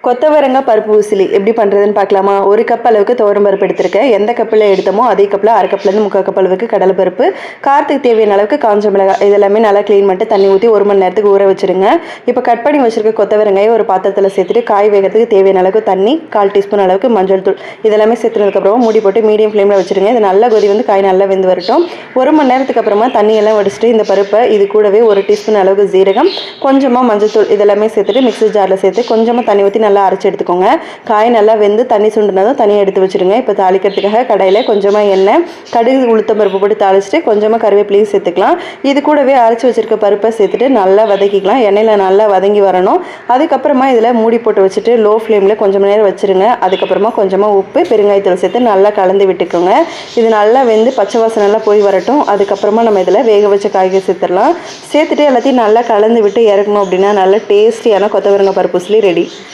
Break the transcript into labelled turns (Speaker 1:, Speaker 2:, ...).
Speaker 1: கொத்தவரங்காய் பருப்பு உசிலி எப்படி பண்ணுறதுன்னு பார்க்கலாமா? 1 கப் அளவுக்கு துவரம் பருப்பு எடுத்திருக்கேன். எந்த கப்பில் எடுத்தோமோ அதே கப்பில் அரை கப்லேருந்து 3/4 கப் அளவுக்கு கடலைப்பருப்பு, காரத்துக்கு தேவையான அளவுக்கு காஞ்ச மிளகாய் இதெல்லாமே நல்லா க்ளீன் பண்ணிட்டு தண்ணி ஊற்றி 1 மணி நேரத்துக்கு ஊற வச்சுருங்க. இப்போ கட் பண்ணி வச்சுருக்க கொத்தவரங்காயை ஒரு பாத்திரத்தில் சேர்த்துட்டு காய் வேகிறதுக்கு தேவையான அளவுக்கு தண்ணி, 1/4 டீஸ்பூன் அளவுக்கு மஞ்சள் தூள் இதெல்லாமே சேர்த்துனதுக்கப்புறமா மூடி போட்டு மீடியம் ஃப்ளேமில் வச்சுருங்க. இது நல்லா கொதி வந்து காய் நல்லா வெந்து வரட்டும். 1 மணி நேரத்துக்கு அப்புறமா தண்ணியெல்லாம் வடிச்சிட்டு இந்த பருப்பை இது கூடவே 1 டீஸ்பூன் அளவுக்கு ஜீரகம், கொஞ்சமாக மஞ்சள் தூள் இதெல்லாமே சேர்த்துட்டு மிக்ஸி ஜாரில் சேர்த்து கொஞ்சமாக தண்ணி ஊற்றி நல்லா அரைச்சி எடுத்துக்கோங்க. காய் நல்லா வெந்து தண்ணி சுண்டுனதும் தனியாக எடுத்து வச்சுருங்க. இப்போ தாளிக்கிறதுக்காக கடாயில் கொஞ்சமாக எண்ணெய், கடுகு, உளுத்தம் பருப்பு போட்டு தாளிச்சிட்டு கொஞ்சமாக கருவேப்பிலையும் சேர்த்துக்கலாம். இது கூடவே அரைச்சி வச்சுருக்க பருப்பை சேர்த்துட்டு நல்லா வதக்கிக்கலாம். எண்ணெயில் நல்லா வதங்கி வரணும். அதுக்கப்புறமா இதில் மூடி போட்டு வச்சுட்டு லோ ஃப்ளேமில் கொஞ்சம் நேரம் வச்சுருங்க. அதுக்கப்புறமா கொஞ்சமாக உப்பு, பெருங்காயத்தூள் சேர்த்து நல்லா கலந்து விட்டுக்கோங்க. இது நல்லா வெந்து பச்சை வாசனை எல்லாம் போய் வரட்டும். அதுக்கப்புறமா நம்ம இதில் வேக வச்ச காய்கறி சேர்த்துடலாம். சேர்த்துட்டு எல்லாத்தையும் நல்லா கலந்து விட்டு இறக்கணும் அப்படின்னா நல்ல டேஸ்டியான கொத்தவரங்காய் பருப்பு உசிலி ரெடி.